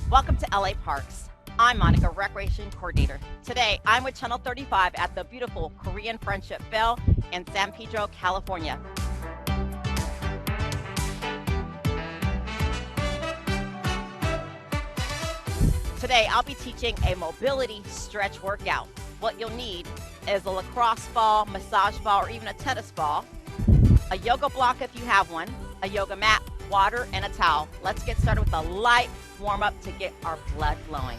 Welcome to LA Parks. I'm Monica, Recreation Coordinator. Today, I'm with Channel 35 at the beautiful Korean Friendship Bell in San Pedro, California. Today, I'll be teaching a mobility stretch workout. What you'll need is a lacrosse ball, massage ball, or even a tennis ball, a yoga block if you have one, a yoga mat, water, and a towel. Let's get started with a light warm-up to get our blood flowing.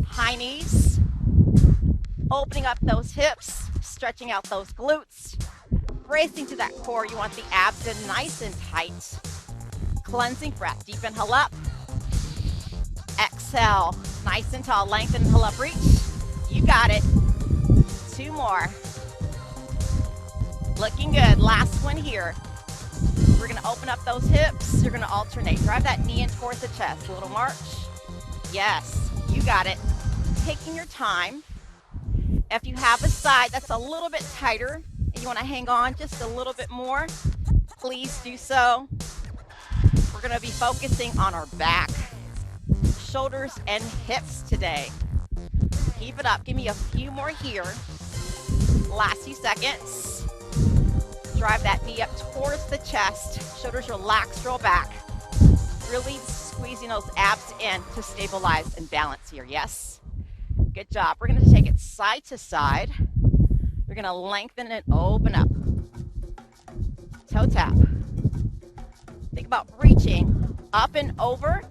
High knees, opening up those hips, stretching out those glutes, bracing to that core. You want the abs in nice and tight. Cleansing breath. Deep inhale up. Exhale, nice and tall. Lengthen, inhale up, reach. You got it. 2 more. Looking good. Last one here. We're going to open up those hips. You're going to alternate. Drive that knee in towards the chest. A little march. Yes, you got it. Taking your time. If you have a side that's a little bit tighter and you want to hang on just a little bit more, please do so. We're going to be focusing on our back, shoulders, and hips today. Keep it up. Give me a few more here. Last few seconds. Drive that knee up towards the chest. Shoulders relax, roll back. Really squeezing those abs in to stabilize and balance here. Yes? Good job. We're going to take it side to side. We're going to lengthen and open up. Toe tap. Think about reaching up and over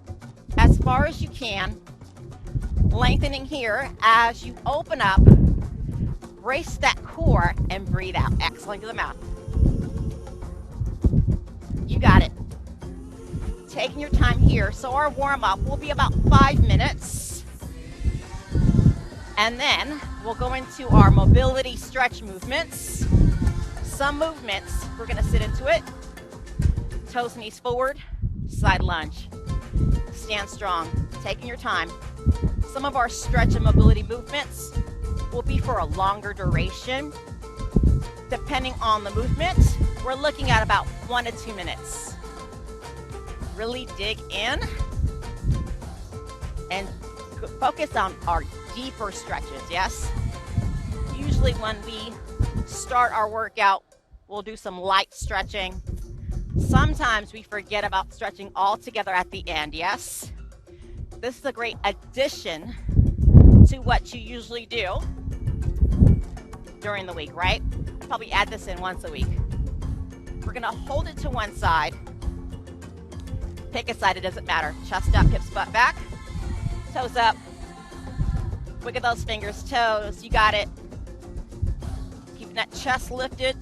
as far as you can. Lengthening here as you open up. Brace that core and breathe out. Exhaling to the mouth. You got it. Taking your time here. So our warm-up will be about 5 minutes. And then we'll go into our mobility stretch movements. Some movements, we're going to sit into it. Toes, knees forward, side lunge. Stand strong. Taking your time. Some of our stretch and mobility movements will be for a longer duration. Depending on the movement, we're looking at about 1 to 2 minutes. Really dig in and focus on our deeper stretches, yes? Usually when we start our workout, we'll do some light stretching. Sometimes we forget about stretching altogether at the end, yes? This is a great addition to what you usually do during the week, right? Probably add this in once a week. We're going to hold it to one side. Pick a side, it doesn't matter. Chest up, hips, butt back. Toes up. Wiggle those fingers, toes. You got it. Keeping that chest lifted.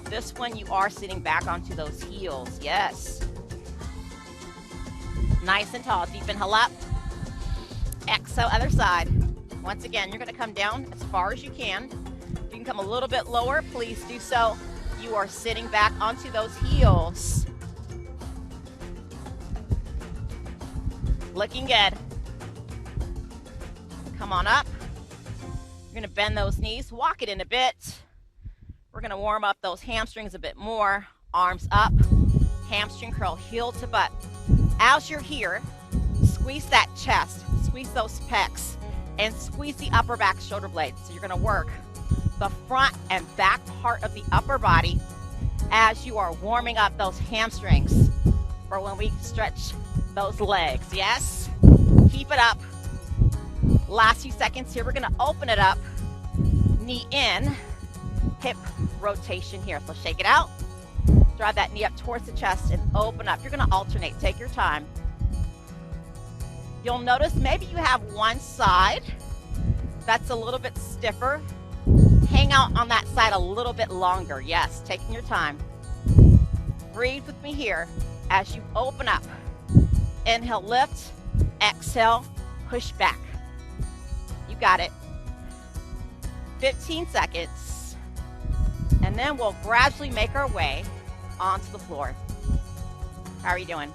This one, you are sitting back onto those heels. Yes. Nice and tall. Deep inhale up. Exhale, other side. Once again, you're going to come down as far as you can. If you can come a little bit lower, please do so. You are sitting back onto those heels. Looking good. Come on up. You're going to bend those knees. Walk it in a bit. We're going to warm up those hamstrings a bit more. Arms up. Hamstring curl, heel to butt. As you're here, squeeze that chest. Squeeze those pecs. And squeeze the upper back shoulder blades. So you're going to work the front and back part of the upper body as you are warming up those hamstrings for when we stretch those legs. Yes? Keep it up. Last few seconds here. We're going to open it up. Knee in. Hip rotation here. So shake it out. Drive that knee up towards the chest and open up. You're going to alternate. Take your time. You'll notice maybe you have one side that's a little bit stiffer. Hang out on that side a little bit longer. Yes, taking your time. Breathe with me here as you open up. Inhale, lift. Exhale, push back. You got it. 15 seconds. And then we'll gradually make our way onto the floor. How are you doing?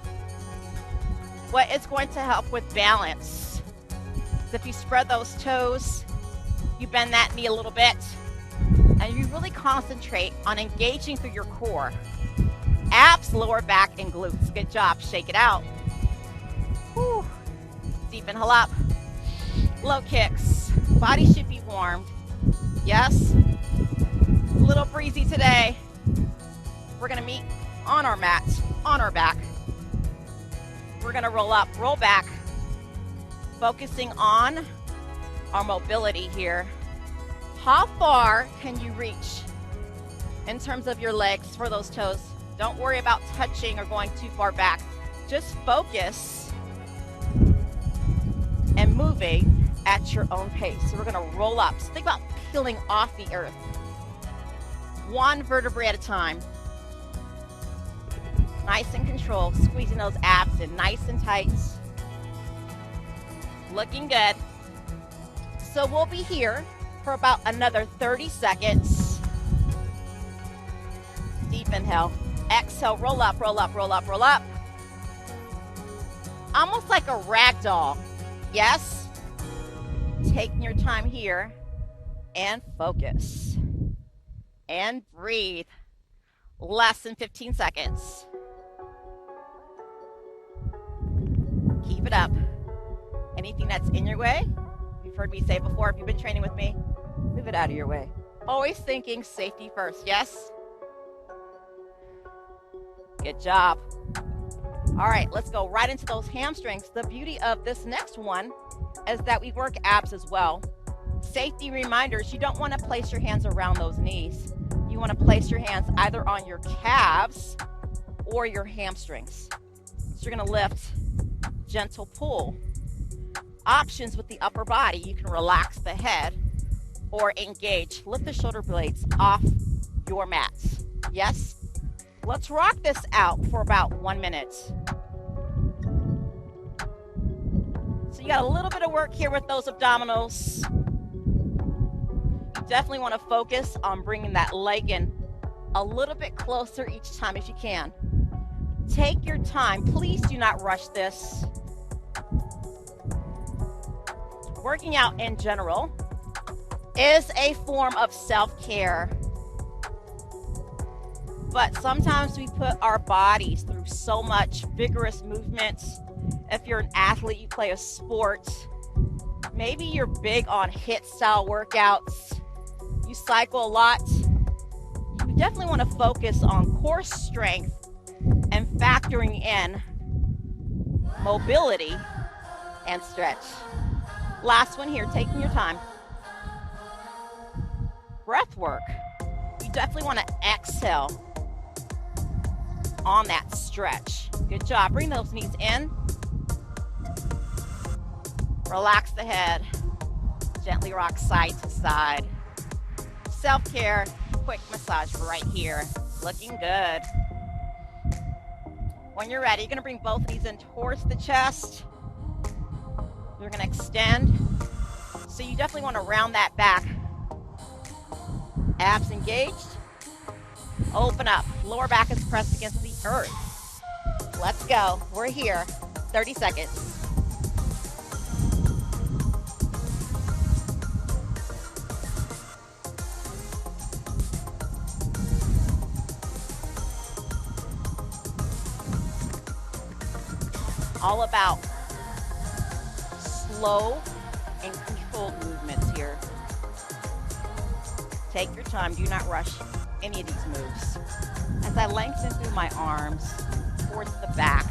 What is going to help with balance is if you spread those toes, you bend that knee a little bit, and you really concentrate on engaging through your core. Abs, lower back, and glutes. Good job. Shake it out. Deep inhale up. Low kicks. Body should be warmed. Yes. A little breezy today. We're going to meet on our mat, on our back. We're going to roll up, roll back, focusing on our mobility here. How far can you reach in terms of your legs for those toes? Don't worry about touching or going too far back. Just focus and moving at your own pace. So we're going to roll up. So think about peeling off the earth. One vertebrae at a time. Nice and controlled. Squeezing those abs in nice and tight. Looking good. So we'll be here for about another 30 seconds. Deep inhale. Exhale, roll up, roll up, roll up, roll up. Almost like a rag doll. Yes? Taking your time here and focus. And breathe. Less than 15 seconds. Keep it up. Anything that's in your way, you've heard me say before, if you've been training with me, move it out of your way. Always thinking safety first, yes? Good job. All right, let's go right into those hamstrings. The beauty of this next one is that we work abs as well. Safety reminders, you don't want to place your hands around those knees. You want to place your hands either on your calves or your hamstrings. So you're going to lift, gentle pull. Options with the upper body, you can relax the head or engage. Lift the shoulder blades off your mat. Yes? Let's rock this out for about 1 minute. So you got a little bit of work here with those abdominals. You definitely want to focus on bringing that leg in a little bit closer each time as you can. Take your time. Please do not rush this. Working out in general is a form of self-care. But sometimes we put our bodies through so much vigorous movement. If you're an athlete, you play a sport, maybe you're big on HIIT style workouts, you cycle a lot, you definitely want to focus on core strength and factoring in mobility and stretch. Last one here, taking your time. Breath work. You definitely want to exhale on that stretch. Good job. Bring those knees in. Relax the head. Gently rock side to side. Self-care, quick massage right here. Looking good. When you're ready, you're going to bring both knees in towards the chest. You're going to extend. So you definitely want to round that back. Abs engaged. Open up. Lower back is pressed against the earth. Let's go. We're here. 30 seconds. All about slow and controlled movements here. Take your time. Do not rush any of these moves. As I lengthen through my arms towards the back,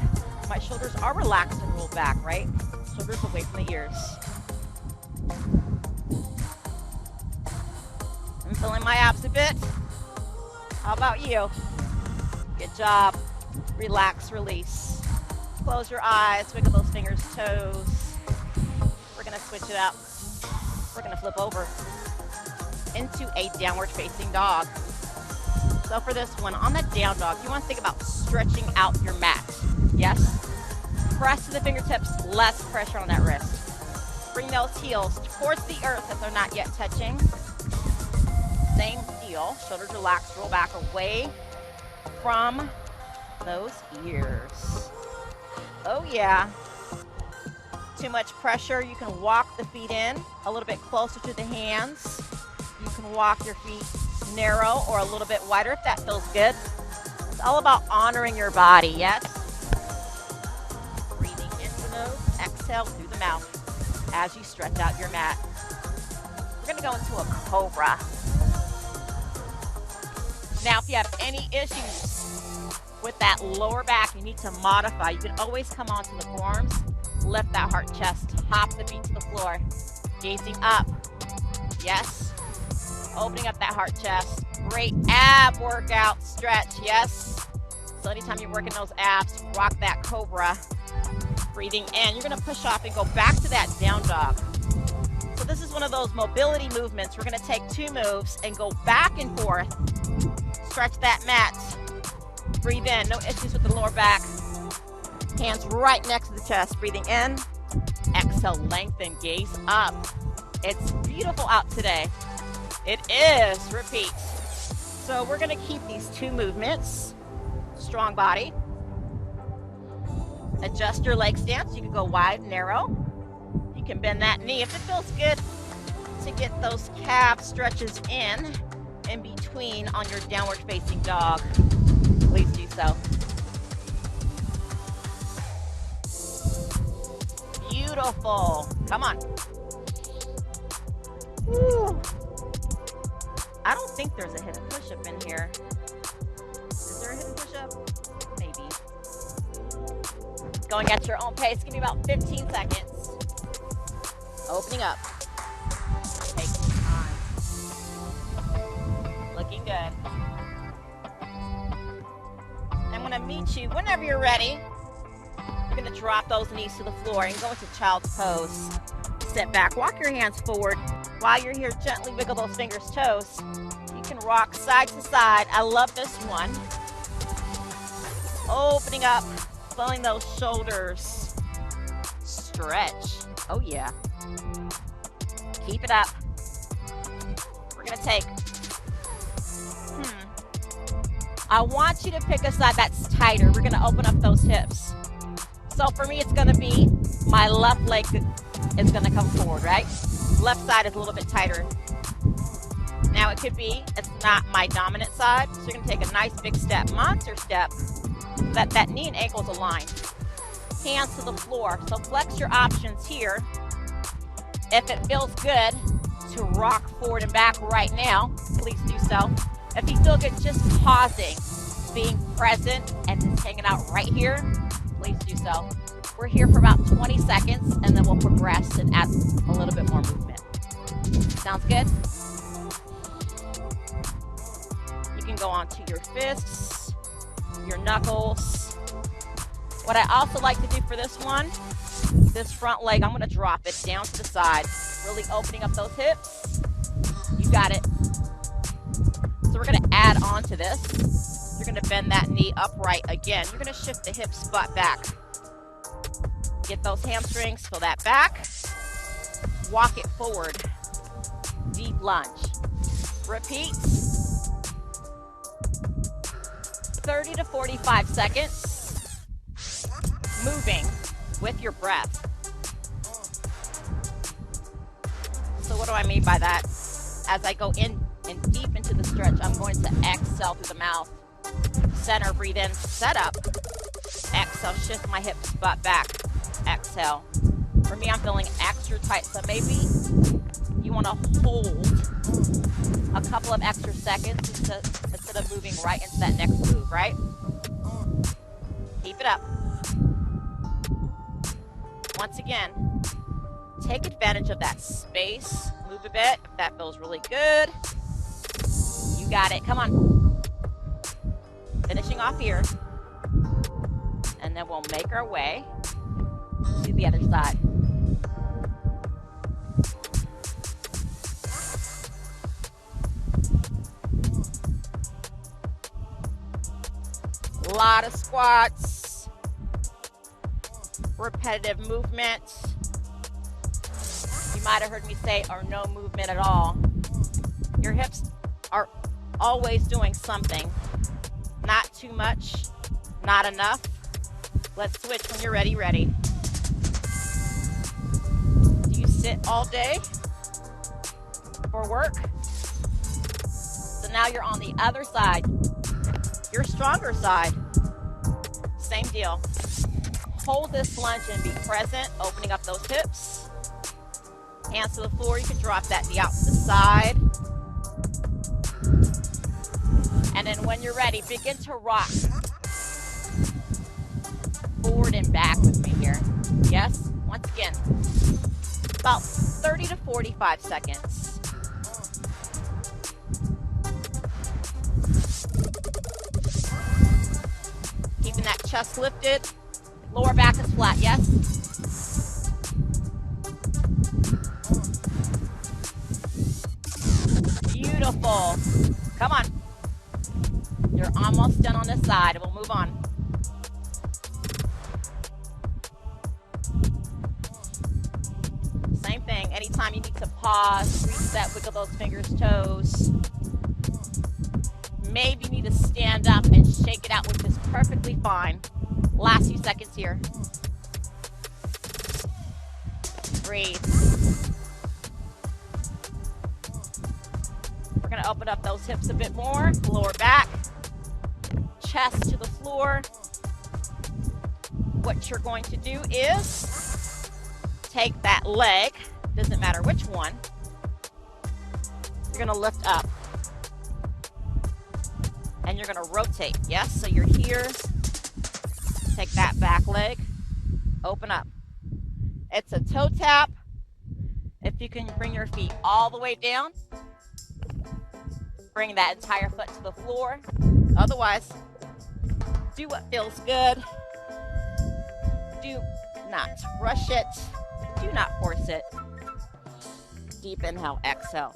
my shoulders are relaxed and rolled back, right? Shoulders away from the ears. I'm feeling my abs a bit. How about you? Good job. Relax, release. Close your eyes, wiggle those fingers, toes. We're gonna switch it up. We're gonna flip over into a downward facing dog. So for this one, on the down dog, you want to think about stretching out your mat. Yes? Press to the fingertips, less pressure on that wrist. Bring those heels towards the earth if they're not yet touching. Same deal. Shoulders relaxed, roll back away from those ears. Oh yeah. Too much pressure, you can walk the feet in a little bit closer to the hands. You can walk your feet narrow or a little bit wider if that feels good. It's all about honoring your body, yes? Breathing into nose, exhale through the mouth as you stretch out your mat. We're gonna go into a Cobra. Now, if you have any issues with that lower back, you need to modify. You can always come onto the forearms, lift that heart chest, hop the feet to the floor, gazing up. Yes. Opening up that heart chest. Great ab workout, stretch, yes. So anytime you're working those abs, rock that Cobra. Breathing in, you're gonna push off and go back to that down dog. So this is one of those mobility movements. We're gonna take 2 moves and go back and forth. Stretch that mat. Breathe in, no issues with the lower back. Hands right next to the chest, breathing in. Exhale, lengthen, gaze up. It's beautiful out today. It is, repeat. So we're gonna keep these 2 movements. Strong body. Adjust your leg stance. You can go wide, narrow. You can bend that knee. If it feels good to get those calf stretches in between on your downward facing dog, please do so. Beautiful. Come on. Woo. I don't think there's a hidden push-up in here. Is there a hidden push-up? Maybe. Going at your own pace. Give me about 15 seconds. Opening up. Taking time. Looking good. I'm going to meet you whenever you're ready. You're going to drop those knees to the floor and go into child's pose. Sit back. Walk your hands forward. While you're here, gently wiggle those fingers, toes. You can rock side to side. I love this one. Opening up, flowing those shoulders. Stretch. Oh, yeah. Keep it up. We're going to take. I want you to pick a side that's tighter. We're going to open up those hips. So for me, it's going to be my left leg is going to come forward, right? Left side is a little bit tighter. Now it could be, it's not my dominant side, so you're going to take a nice big step, monster step, so that knee and ankle is aligned. Hands to the floor. So flex your options here. If it feels good to rock forward and back right now, please do so. If you feel good just pausing, being present, and just hanging out right here, please do so. We're here for about 20 seconds, and then we'll progress and add a little bit more movement. Sounds good? You can go on to your fists, your knuckles. What I also like to do for this one, this front leg, I'm going to drop it down to the side, really opening up those hips. You got it. So we're going to add on to this. You're going to bend that knee upright again. You're going to shift the hip butt back. Get those hamstrings, fill that back. Walk it forward. Deep lunge. Repeat. 30 to 45 seconds. Moving with your breath. So what do I mean by that? As I go in and deep into the stretch, I'm going to exhale through the mouth. Center, breathe in, set up. Exhale, shift my hips, butt back. Exhale. For me, I'm feeling extra tight, so maybe you want to hold a couple of extra seconds instead of moving right into that next move, right? Keep it up. Once again, take advantage of that space. Move a bit if that feels really good. You got it. Come on. Finishing off here. And then we'll make our way to the other side. A lot of squats. Repetitive movement. You might have heard me say, or no movement at all. Your hips are always doing something. Not too much, not enough. Let's switch when you're ready. Do you sit all day for work? So now you're on the other side, your stronger side. Same deal. hold this lunge and be present, opening up those hips. Hands to the floor. You can drop that knee out to the side. And then when you're ready, begin to rock forward and back with me here. Yes, once again, about 30 to 45 seconds. Keeping that chest lifted, lower back is flat, yes? Beautiful. Come on. You're almost done on this side. We'll move on. Same thing. Anytime you need to pause, reset, wiggle those fingers, toes. Maybe you need to stand up and shake it out, which is perfectly fine. Last few seconds here. Breathe. We're going to open up those hips a bit more. Lower back. Chest to the floor. What you're going to do is take that leg, doesn't matter which one, you're going to lift up and you're going to rotate. Yes, so you're here, take that back leg, open up. It's a toe tap. If you can bring your feet all the way down, bring that entire foot to the floor. Otherwise, do what feels good. Do not rush it. Do not force it. Deep inhale, exhale.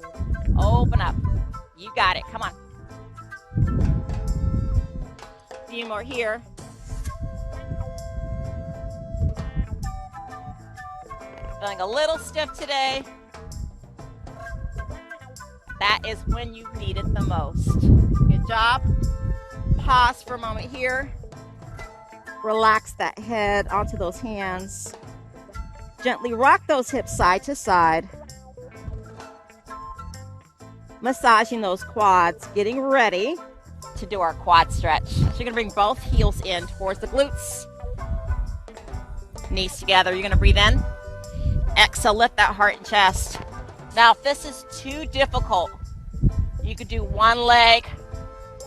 Open up. You got it. Come on. A few more here. Feeling a little stiff today. That is when you need it the most. Good job. Pause for a moment here. Relax that head onto those hands. Gently rock those hips side to side. Massaging those quads, getting ready to do our quad stretch. So you're gonna bring both heels in towards the glutes. Knees together, you're gonna breathe in. Exhale, lift that heart and chest. Now, if this is too difficult, you could do one leg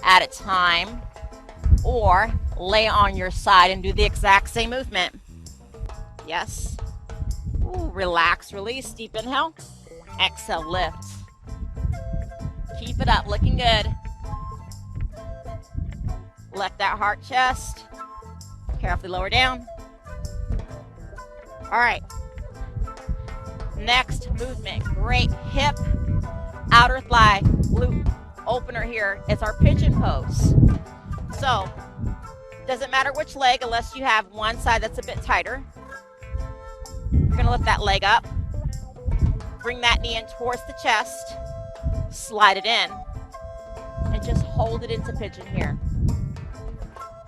at a time or lay on your side and do the exact same movement. Yes. Ooh, relax, release, deep inhale. Exhale, lift. Keep it up, looking good. Lift that heart, chest. Carefully lower down. All right. Next movement, great hip, outer thigh, glute opener here is our pigeon pose. So, doesn't matter which leg unless you have one side that's a bit tighter. You're gonna lift that leg up, bring that knee in towards the chest, slide it in, and just hold it into pigeon here.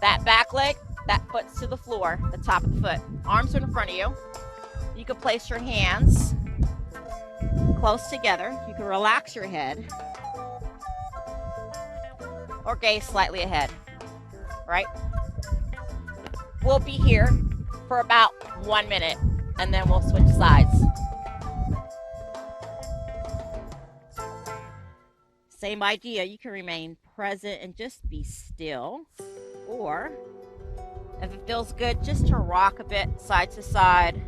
That back leg, that foot's to the floor, the top of the foot. Arms are in front of you. You can place your hands close together. You can relax your head or gaze slightly ahead, right? We'll be here for about 1 minute and then we'll switch sides. Same idea, you can remain present and just be still, or if it feels good, just to rock a bit side to side.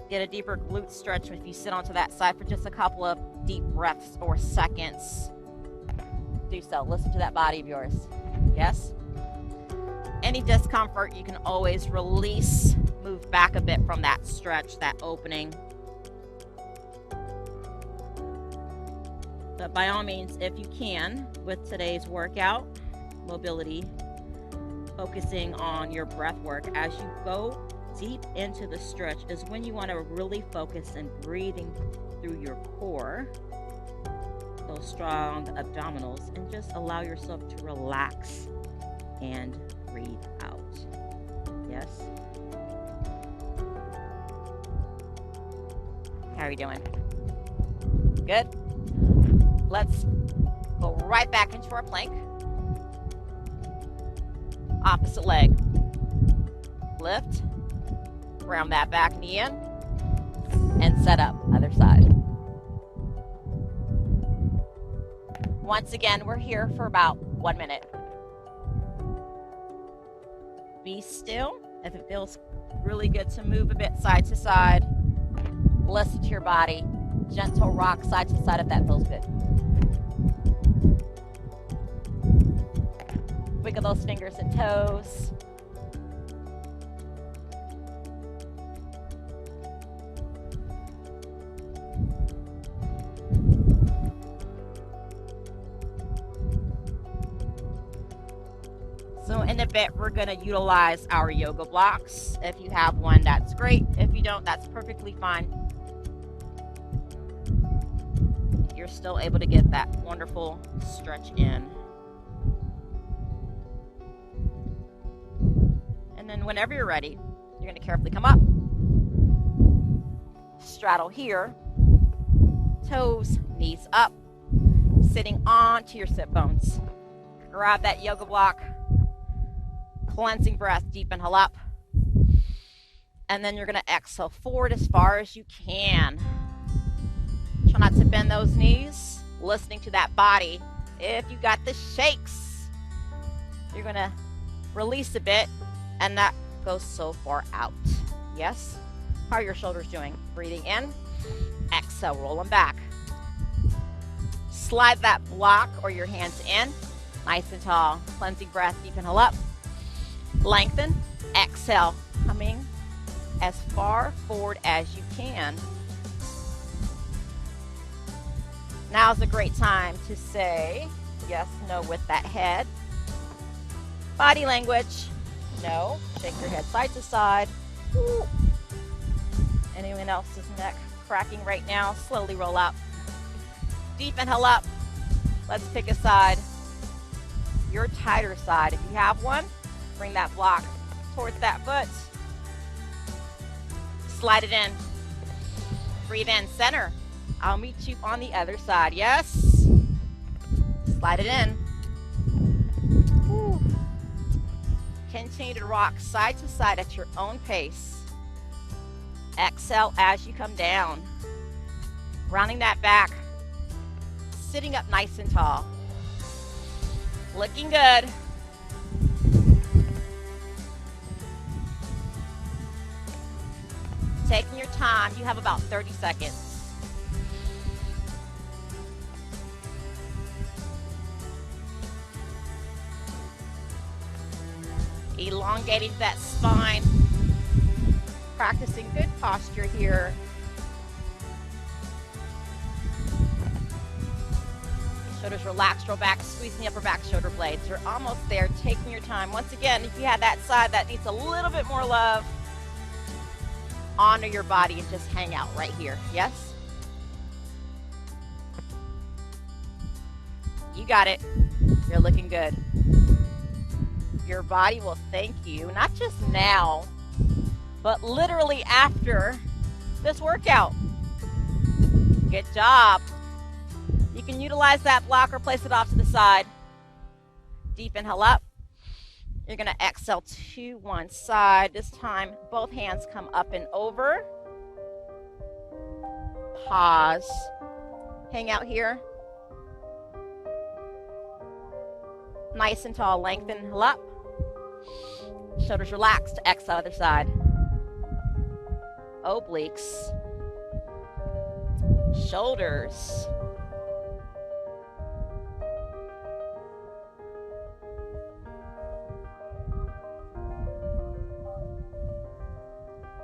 Get a deeper glute stretch if you sit onto that side for just a couple of deep breaths or seconds. Do so. Listen to that body of yours. Yes? Any discomfort, you can always release, move back a bit from that stretch, that opening. But by all means, if you can, with today's workout, mobility, focusing on your breath work as you go deep into the stretch is when you want to really focus and breathing through your core, those strong abdominals, and just allow yourself to relax and breathe out. Yes? How are you doing? Good? Let's go right back into our plank. Opposite leg. lift. Round that back knee in. And set up, other side. Once again, we're here for about 1 minute. Be still. If it feels really good to move a bit side to side, listen to your body. Gentle rock side to side if that feels good. Wiggle those fingers and toes. So in a bit, we're going to utilize our yoga blocks. If you have one, that's great. If you don't, that's perfectly fine. You're still able to get that wonderful stretch in. And then whenever you're ready, you're going to carefully come up. Straddle here. Toes, knees up. Sitting onto your sit bones. Grab that yoga block. Cleansing breath, deep inhale up. And then you're going to exhale forward as far as you can. Try not to bend those knees. Listening to that body. If you got the shakes, you're going to release a bit, and that goes so far out. Yes? How are your shoulders doing? Breathing in. Exhale, roll them back. Slide that block or your hands in. Nice and tall. Cleansing breath, deep inhale up. Lengthen, exhale, coming as far forward as you can. Now's a great time to say yes, no with that head. Body language, no. Shake your head side to side. Ooh. Anyone else's neck cracking right now? Slowly roll up. Deep inhale up. Let's pick a side. Your tighter side, if you have one. Bring that block towards that foot. Slide it in. Breathe in, center. I'll meet you on the other side. Yes. Slide it in. Whew. Continue to rock side to side at your own pace. Exhale as you come down. Rounding that back. Sitting up nice and tall. Looking good. Taking your time, you have about 30 seconds. Elongating that spine. Practicing good posture here. Shoulders relaxed, roll back, squeezing the upper back shoulder blades. You're almost there, taking your time. Once again, if you have that side that needs a little bit more love, honor your body and just hang out right here. Yes? You got it. You're looking good. Your body will thank you, not just now, but literally after this workout. Good job. You can utilize that block or place it off to the side. Deep inhale up. You're going to exhale to one side. This time, both hands come up and over. Pause. Hang out here. Nice and tall. Lengthen. Inhale up. Shoulders relaxed. Exhale, other side. Obliques. Shoulders.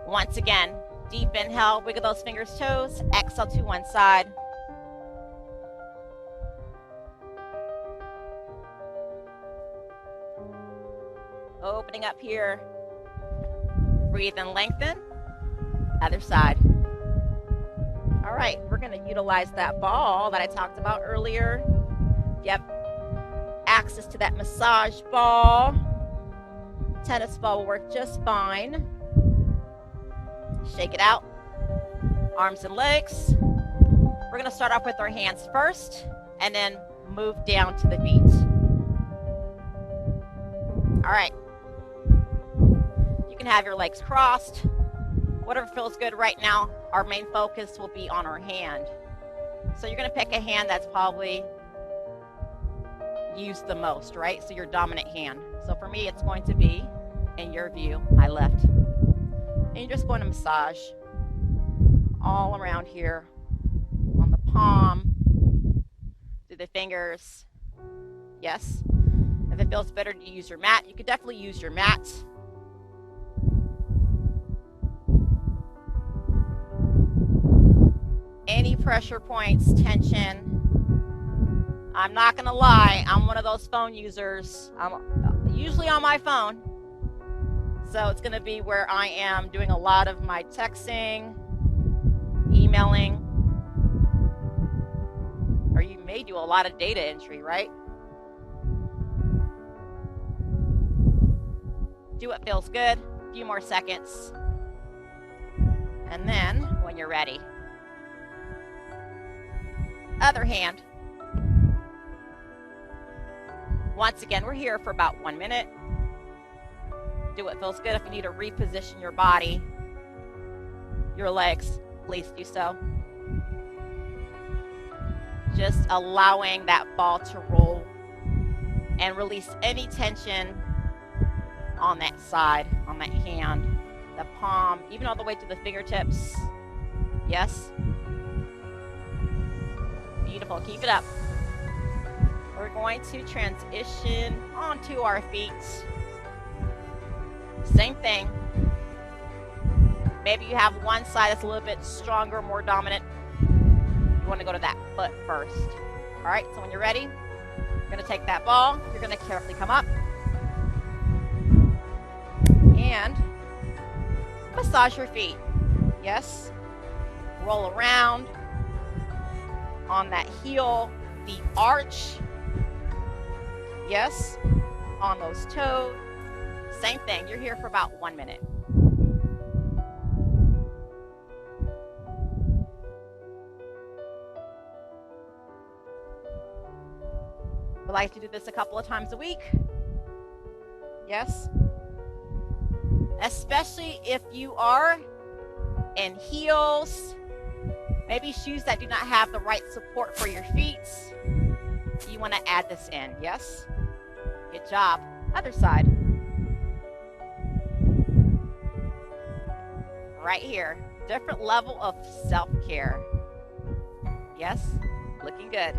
Once again, deep inhale, wiggle those fingers, toes, exhale to one side. Opening up here, breathe and lengthen, other side. All right, we're gonna utilize that ball that I talked about earlier. Yep, access to that massage ball. Tennis ball will work just fine. Shake it out. Arms and legs. We're going to start off with our hands first and then move down to the feet. All right. You can have your legs crossed, whatever feels good right now. Our main focus will be on our hand. So you're going to pick a hand that's probably used the most, right? So your dominant hand. So for me, it's going to be, in your view, my left. And you're just going to massage all around here on the palm, through the fingers. Yes. If it feels better to use your mat, you could definitely use your mat. Any pressure points, tension. I'm not going to lie, I'm one of those phone users. I'm usually on my phone. So it's going to be where I am doing a lot of my texting, emailing, or you may do a lot of data entry, right? Do what feels good. A few more seconds. And then, when you're ready, other hand. Once again, we're here for about 1 minute. Do what feels good. If you need to reposition your body, your legs, please do so. Just allowing that ball to roll and release any tension on that side, on that hand, the palm, even all the way to the fingertips. Yes. Beautiful. Keep it up. We're going to transition onto our feet. Same thing. Maybe you have one side that's a little bit stronger, more dominant. You want to go to that foot first. All right, so when you're ready, you're going to take that ball. You're going to carefully come up and massage your feet. Yes. Roll around on that heel, the arch. Yes. On those toes. Same thing. You're here for about 1 minute. I like to do this a couple of times a week. Yes. Especially if you are in heels, maybe shoes that do not have the right support for your feet. You want to add this in. Yes. Good job. Other side. Right here. Different level of self-care. Yes. Looking good.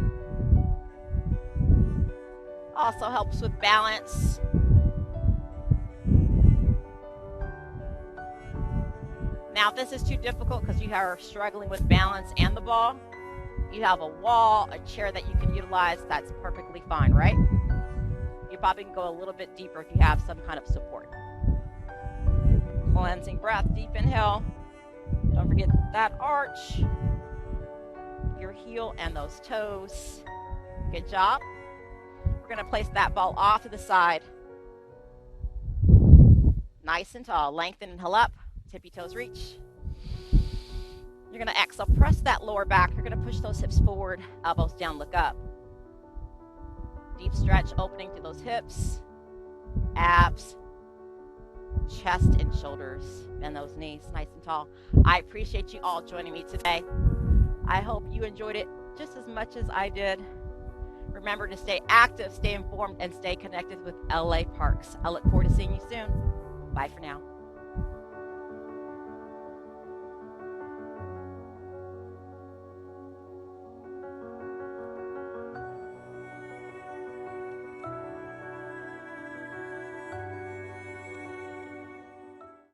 Also helps with balance. Now, if this is too difficult because you are struggling with balance and the ball, you have a wall, a chair that you can utilize, that's perfectly fine, right? You probably can go a little bit deeper if you have some kind of support. Cleansing breath, deep inhale. Don't forget that arch, your heel and those toes. Good job. We're going to place that ball off to the side. Nice and tall. Lengthen, inhale up. Tippy toes reach. You're going to exhale. Press that lower back. You're going to push those hips forward. Elbows down. Look up. Deep stretch opening through those hips. Abs. Chest and shoulders. Bend those knees nice and tall. I appreciate you all joining me today. I hope you enjoyed it just as much as I did. Remember to stay active, stay informed, and stay connected with LA Parks. I look forward to seeing you soon. Bye for now.